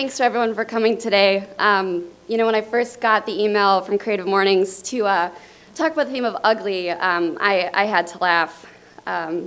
Thanks to everyone for coming today. When I first got the email from Creative Mornings to talk about the theme of ugly, I had to laugh. I've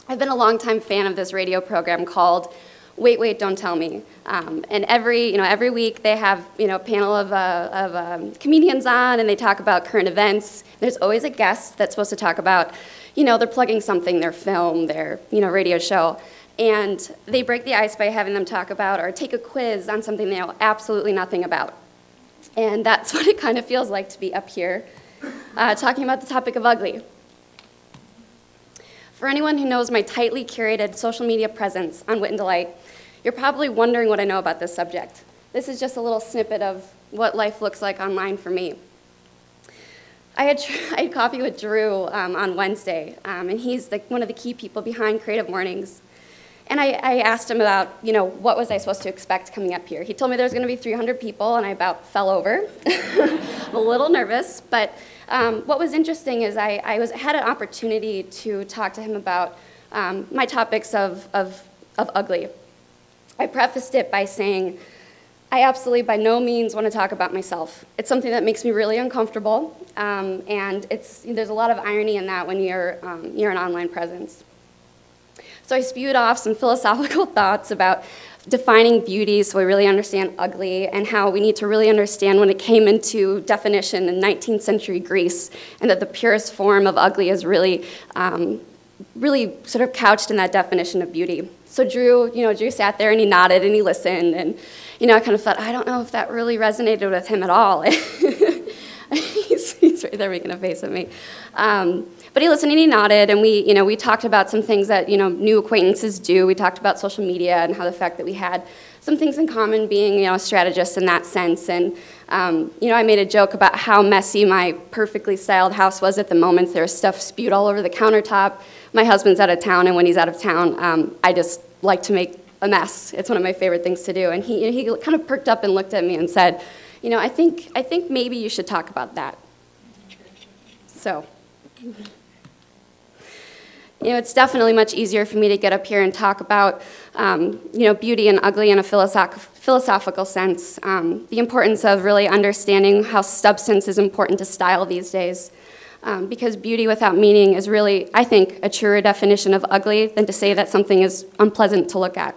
been a longtime fan of this radio program called Wait, Wait, Don't Tell Me. And every week they have a panel of comedians on, and they talk about current events. There's always a guest that's supposed to talk about, they're plugging something, their film, their radio show. And they break the ice by having them talk about or take a quiz on something they know absolutely nothing about. And that's what it kind of feels like to be up here talking about the topic of ugly. For anyone who knows my tightly curated social media presence on Wit and Delight, you're probably wondering what I know about this subject. This is just a little snippet of what life looks like online for me. I had coffee with Drew on Wednesday, and he's one of the key people behind Creative Mornings. And I asked him about, what was I supposed to expect coming up here? He told me there was going to be 300 people, and I about fell over. I'm a little nervous, but what was interesting is I had an opportunity to talk to him about my topics of ugly. I prefaced it by saying, I absolutely by no means want to talk about myself. It's something that makes me really uncomfortable, and there's a lot of irony in that when you're an online presence. So I spewed off some philosophical thoughts about defining beauty so we really understand ugly, and how we need to really understand when it came into definition in 19th century Greece, and that the purest form of ugly is really sort of couched in that definition of beauty. So Drew sat there and he nodded and he listened, and I kind of thought, I don't know if that really resonated with him at all. He's right there making a face at me. But he listened and he nodded, and we talked about some things that new acquaintances do. We talked about social media and how the fact that we had some things in common, being strategists in that sense. And I made a joke about how messy my perfectly styled house was at the moment. There was stuff spewed all over the countertop. My husband's out of town, and when he's out of town, I just like to make a mess. It's one of my favorite things to do. And he kind of perked up and looked at me and said, I think maybe you should talk about that. So. It's definitely much easier for me to get up here and talk about, beauty and ugly in a philosophical sense. The importance of really understanding how substance is important to style these days. Because beauty without meaning is really, I think, a truer definition of ugly than to say that something is unpleasant to look at.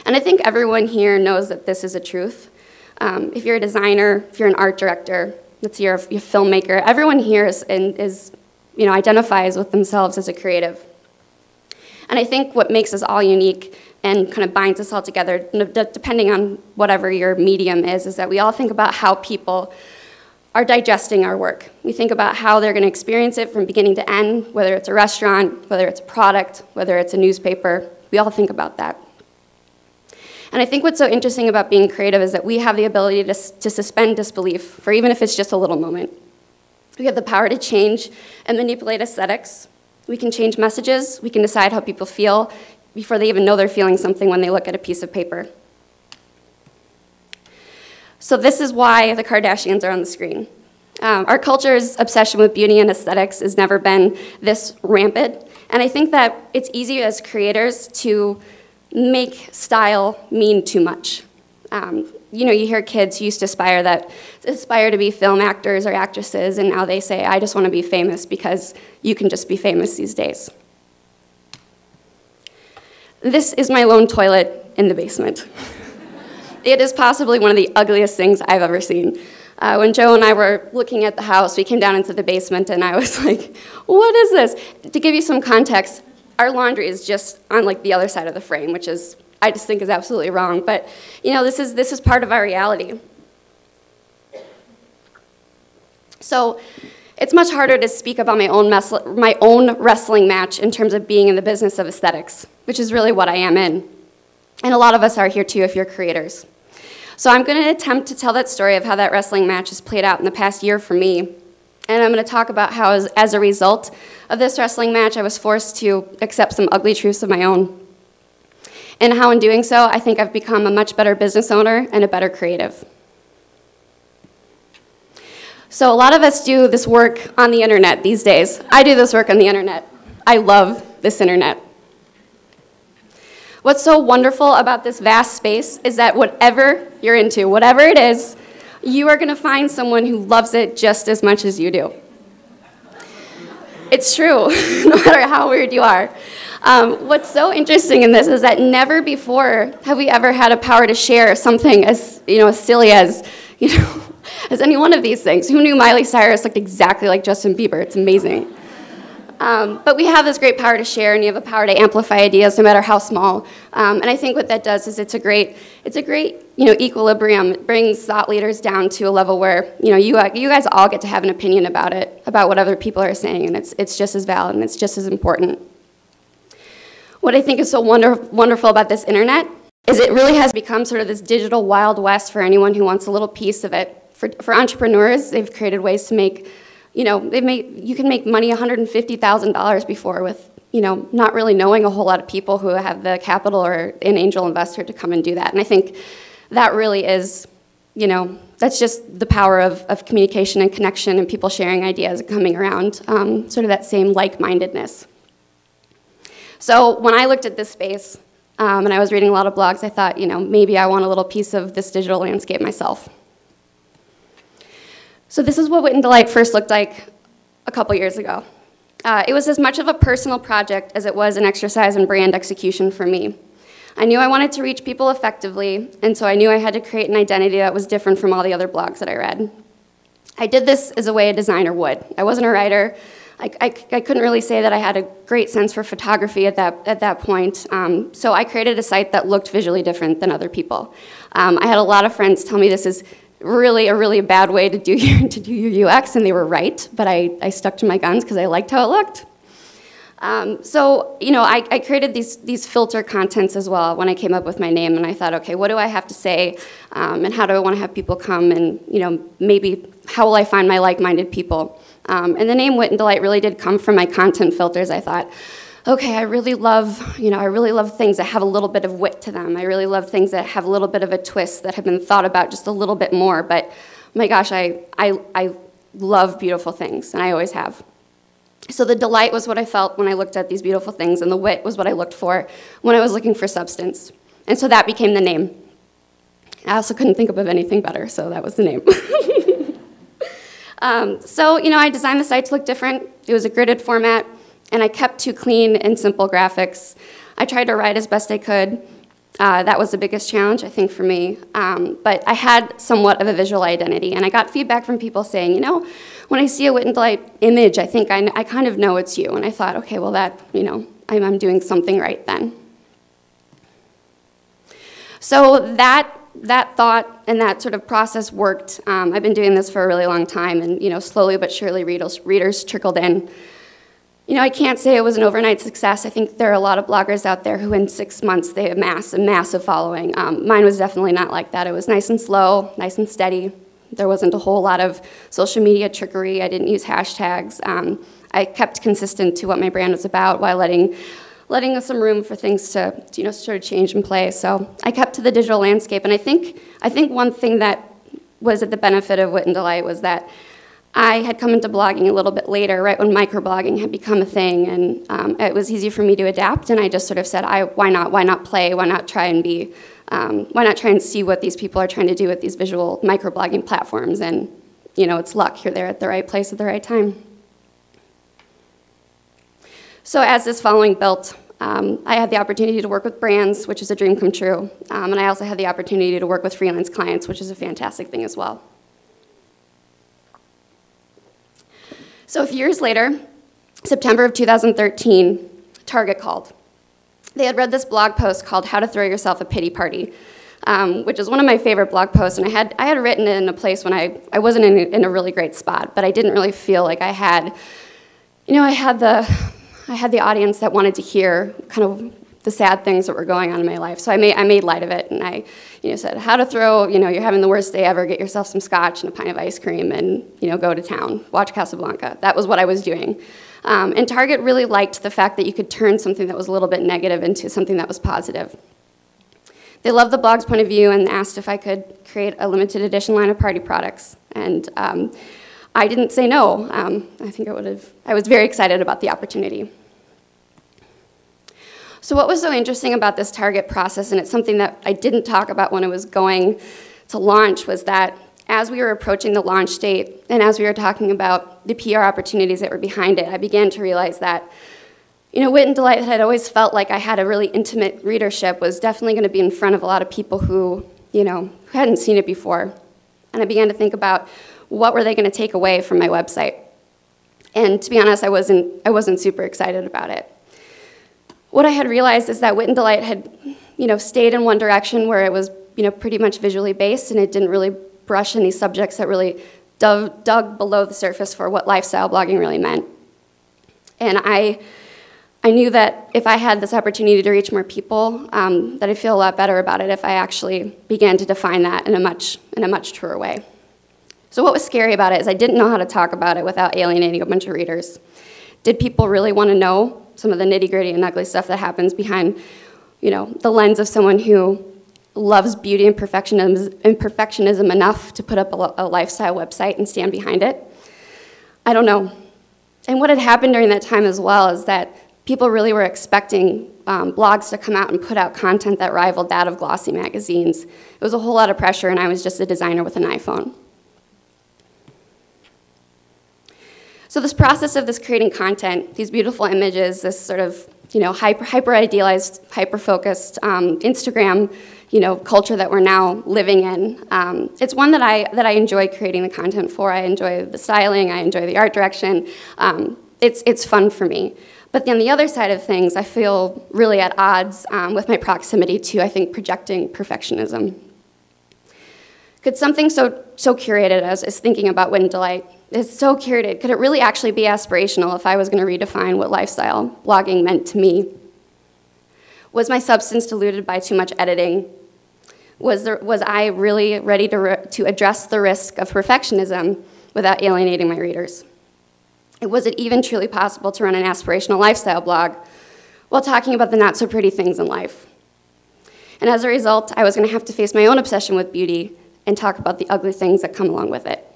And I think everyone here knows that this is a truth. If you're a designer, if you're an art director, let's say you're a filmmaker, everyone here identifies with themselves as a creative. And I think what makes us all unique and kind of binds us all together, depending on whatever your medium is that we all think about how people are digesting our work. We think about how they're going to experience it from beginning to end, whether it's a restaurant, whether it's a product, whether it's a newspaper. We all think about that. And I think what's so interesting about being creative is that we have the ability to suspend disbelief for even if it's just a little moment. We have the power to change and manipulate aesthetics. We can change messages. We can decide how people feel before they even know they're feeling something when they look at a piece of paper. So this is why the Kardashians are on the screen. Our culture's obsession with beauty and aesthetics has never been this rampant. And I think that it's easy as creators to make style mean too much. You hear kids who used to aspire to be film actors or actresses, and now they say, I just want to be famous, because you can just be famous these days. This is my lone toilet in the basement. It is possibly one of the ugliest things I've ever seen. When Joe and I were looking at the house, we came down into the basement, and I was like, what is this? To give you some context, our laundry is just on the other side of the frame, which is I just think is absolutely wrong, but this is part of our reality. So it's much harder to speak about my own wrestling match in terms of being in the business of aesthetics, which is really what I am in. And a lot of us are here too if you're creators. So I'm going to attempt to tell that story of how that wrestling match has played out in the past year for me. And I'm going to talk about how as a result of this wrestling match, I was forced to accept some ugly truths of my own. And how in doing so, I think I've become a much better business owner and a better creative. So a lot of us do this work on the internet these days. I do this work on the internet. I love this internet. What's so wonderful about this vast space is that whatever you're into, whatever it is, you are going to find someone who loves it just as much as you do. It's true, no matter how weird you are. What's so interesting in this is that never before have we ever had a power to share something as, as silly as, as any one of these things. Who knew Miley Cyrus looked exactly like Justin Bieber? It's amazing. But we have this great power to share, and you have a power to amplify ideas, no matter how small. And I think what that does is it's a great equilibrium. It brings thought leaders down to a level where you guys all get to have an opinion about it, about what other people are saying, and it's just as valid and it's just as important. What I think is so wonderful about this internet is it really has become sort of this digital Wild West for anyone who wants a little piece of it. For entrepreneurs, they've created ways to make. You can make money $150,000 before with, not really knowing a whole lot of people who have the capital or an angel investor to come and do that. And I think that really is, that's just the power of communication and connection and people sharing ideas and coming around, sort of that same like-mindedness. So when I looked at this space and I was reading a lot of blogs, I thought, maybe I want a little piece of this digital landscape myself. So this is what Wit and Delight first looked like a couple years ago. It was as much of a personal project as it was an exercise in brand execution for me. I knew I wanted to reach people effectively, and so I knew I had to create an identity that was different from all the other blogs that I read. I did this as a way a designer would. I wasn't a writer. I couldn't really say that I had a great sense for photography at that point, so I created a site that looked visually different than other people. I had a lot of friends tell me this is really a really bad way to do your UX, and they were right, but I stuck to my guns because I liked how it looked. I created these filter contents as well when I came up with my name, and I thought, okay, what do I have to say, and how do I want to have people come, and maybe how will I find my like-minded people? And the name Wit and Delight really did come from my content filters. I thought, okay, I really love things that have a little bit of wit to them. I really love things that have a little bit of a twist, that have been thought about just a little bit more. But my gosh, I love beautiful things, and I always have. So the delight was what I felt when I looked at these beautiful things, and the wit was what I looked for when I was looking for substance. And so that became the name. I also couldn't think of anything better, so that was the name. I designed the site to look different. It was a gridded format, and I kept to clean and simple graphics. I tried to write as best I could. That was the biggest challenge, I think, for me. But I had somewhat of a visual identity, and I got feedback from people saying, when I see a Wit and Delight image, I think I kind of know it's you. And I thought, okay, well, I'm doing something right then. So that thought and that sort of process worked. I've been doing this for a really long time, and slowly but surely readers trickled in. I can't say it was an overnight success. I think there are a lot of bloggers out there who in 6 months they amass a massive following. Mine was definitely not like that. It was nice and slow, nice and steady. There wasn't a whole lot of social media trickery. I didn't use hashtags. I kept consistent to what my brand was about while letting us some room for things to sort of change and play. So I kept to the digital landscape, and I think one thing that was at the benefit of Wit and Delight was that I had come into blogging a little bit later, right when microblogging had become a thing, and it was easy for me to adapt. And I just sort of said, why not play? Why not try and see what these people are trying to do with these visual microblogging platforms? And it's luck. You're there at the right place at the right time. So as this following built, I had the opportunity to work with brands, which is a dream come true. And I also had the opportunity to work with freelance clients, which is a fantastic thing as well. So a few years later, September of 2013, Target called. They had read this blog post called How to Throw Yourself a Pity Party, which is one of my favorite blog posts. And I had written it in a place when I wasn't in a really great spot, but I didn't really feel like I had the audience that wanted to hear kind of the sad things that were going on in my life. So I made light of it, and I said, how to throw, you're having the worst day ever, get yourself some scotch and a pint of ice cream and, go to town, watch Casablanca. That was what I was doing. And Target really liked the fact that you could turn something that was a little bit negative into something that was positive. They loved the blog's point of view and asked if I could create a limited edition line of party products. And I didn't say no. I think I was very excited about the opportunity. So what was so interesting about this target process, and it's something that I didn't talk about when I was going to launch, was that as we were approaching the launch date and as we were talking about the PR opportunities that were behind it, I began to realize that, Wit and Delight had always felt like I had a really intimate readership, was definitely going to be in front of a lot of people who, who hadn't seen it before. And I began to think about what were they going to take away from my website. And to be honest, I wasn't super excited about it. What I had realized is that Wit and Delight had, stayed in one direction where it was, pretty much visually based, and it didn't really brush any subjects that really dug below the surface for what lifestyle blogging really meant. And I knew that if I had this opportunity to reach more people, that I'd feel a lot better about it if I actually began to define that in a much truer way. So what was scary about it is I didn't know how to talk about it without alienating a bunch of readers. Did people really want to know some of the nitty-gritty and ugly stuff that happens behind, the lens of someone who loves beauty and perfectionism enough to put up a lifestyle website and stand behind it? I don't know. And what had happened during that time as well is that people really were expecting blogs to come out and put out content that rivaled that of glossy magazines. It was a whole lot of pressure, and I was just a designer with an iPhone. So this process of creating content, these beautiful images, this sort of hyper-idealized, hyper-focused Instagram culture that we're now living in, it's one that I enjoy creating the content for. I enjoy the styling, I enjoy the art direction. It's fun for me. But then the other side of things, I feel really at odds with my proximity to, I think, projecting perfectionism. Could something so curated as thinking about Wit and Delight, is so curated, could it really actually be aspirational if I was going to redefine what lifestyle blogging meant to me? Was my substance diluted by too much editing? Was I really ready to address the risk of perfectionism without alienating my readers? Was it even truly possible to run an aspirational lifestyle blog while talking about the not-so-pretty things in life? And as a result, I was going to have to face my own obsession with beauty and talk about the ugly things that come along with it.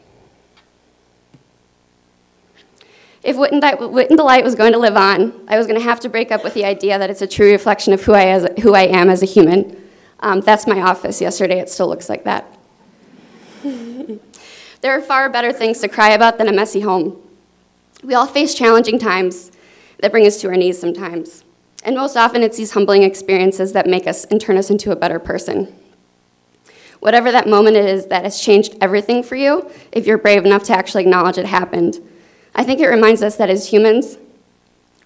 If Wit and Delight was going to live on, I was going to have to break up with the idea that it's a true reflection of who I am as a human. That's my office yesterday. It still looks like that. There are far better things to cry about than a messy home. We all face challenging times that bring us to our knees sometimes. And most often, it's these humbling experiences that make us and turn us into a better person. Whatever that moment is that has changed everything for you, if you're brave enough to actually acknowledge it happened, I think it reminds us that as humans,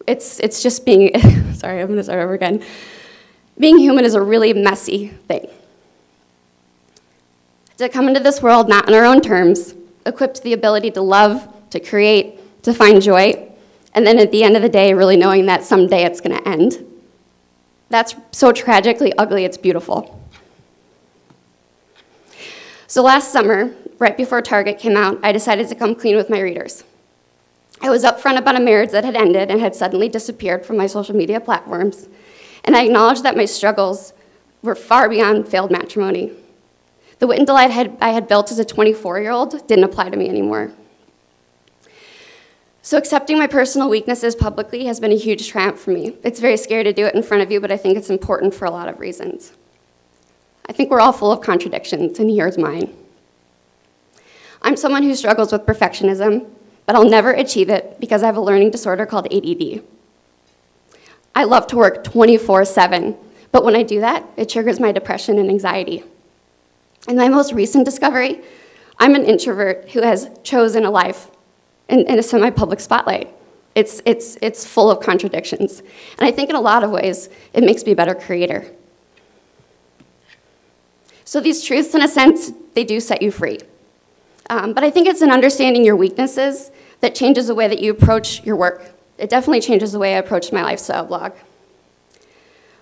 it's just being, sorry, I'm going to start over again. Being human is a really messy thing. To come into this world not on our own terms, equipped with the ability to love, to create, to find joy, and then at the end of the day, really knowing that someday it's going to end. That's so tragically ugly, it's beautiful. So last summer, right before Target came out, I decided to come clean with my readers. I was upfront about a marriage that had ended and had suddenly disappeared from my social media platforms, and I acknowledged that my struggles were far beyond failed matrimony. The Wit and Delight I had built as a 24-year-old didn't apply to me anymore. So accepting my personal weaknesses publicly has been a huge triumph for me. It's very scary to do it in front of you, but I think it's important for a lot of reasons. I think we're all full of contradictions, and here's mine. I'm someone who struggles with perfectionism, but I'll never achieve it because I have a learning disorder called ADD. I love to work 24/7, but when I do that, it triggers my depression and anxiety. In my most recent discovery, I'm an introvert who has chosen a life in a semi-public spotlight. It's full of contradictions. And I think in a lot of ways, it makes me a better creator. So these truths, in a sense, they do set you free. But I think it's in understanding your weaknesses that changes the way that you approach your work. It definitely changes the way I approach my lifestyle blog.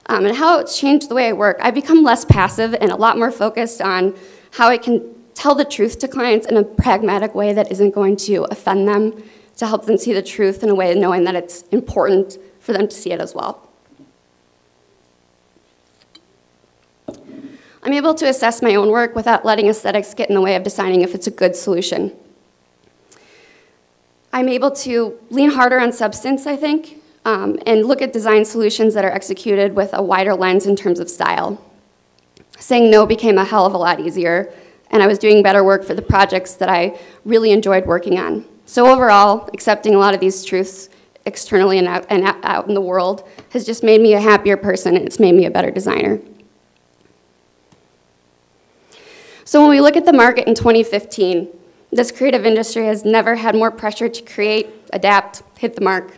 And how it's changed the way I work, I've become less passive and a lot more focused on how I can tell the truth to clients in a pragmatic way that isn't going to offend them, to help them see the truth in a way knowing that it's important for them to see it as well. I'm able to assess my own work without letting aesthetics get in the way of deciding if it's a good solution. I'm able to lean harder on substance, I think, and look at design solutions that are executed with a wider lens in terms of style. Saying no became a hell of a lot easier, and I was doing better work for the projects that I really enjoyed working on. So overall, accepting a lot of these truths externally and out in the world has just made me a happier person, and it's made me a better designer. So when we look at the market in 2015, this creative industry has never had more pressure to create, adapt, hit the mark.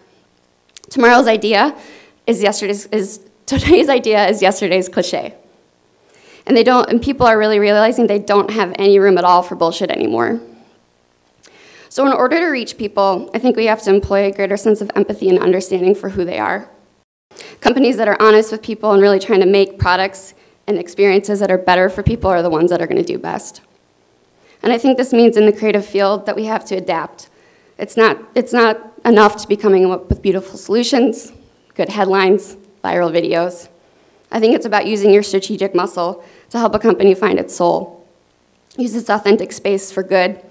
Today's idea is yesterday's cliche. And people are really realizing they don't have any room at all for bullshit anymore. So in order to reach people, I think we have to employ a greater sense of empathy and understanding for who they are. Companies that are honest with people and really trying to make products and experiences that are better for people are the ones that are going to do best. And I think this means in the creative field that we have to adapt. It's not enough to be coming up with beautiful solutions, good headlines, viral videos. I think it's about using your strategic muscle to help a company find its soul, use its authentic space for good,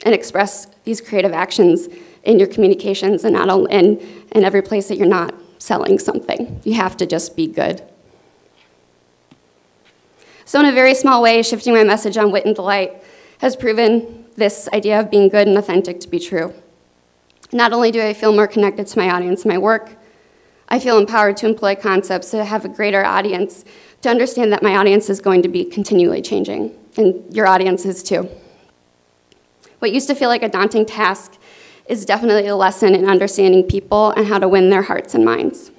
and express these creative actions in your communications and not only in every place that you're not selling something. You have to just be good. So in a very small way, shifting my message on wit and delight has proven this idea of being good and authentic to be true. Not only do I feel more connected to my audience and my work, I feel empowered to employ concepts to have a greater audience, to understand that my audience is going to be continually changing, and your audience is too. What used to feel like a daunting task is definitely a lesson in understanding people and how to win their hearts and minds.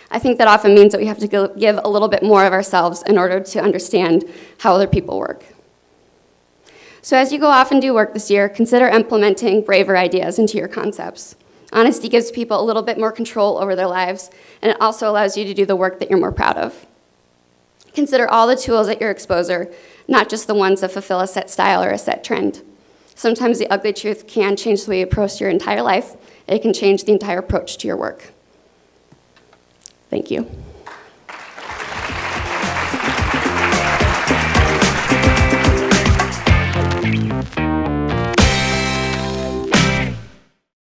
I think that often means that we have to give a little bit more of ourselves in order to understand how other people work. So as you go off and do work this year, consider implementing braver ideas into your concepts. Honesty gives people a little bit more control over their lives, and it also allows you to do the work that you're more proud of. Consider all the tools at your exposure, not just the ones that fulfill a set style or a set trend. Sometimes the ugly truth can change the way you approach your entire life. It can change the entire approach to your work. Thank you.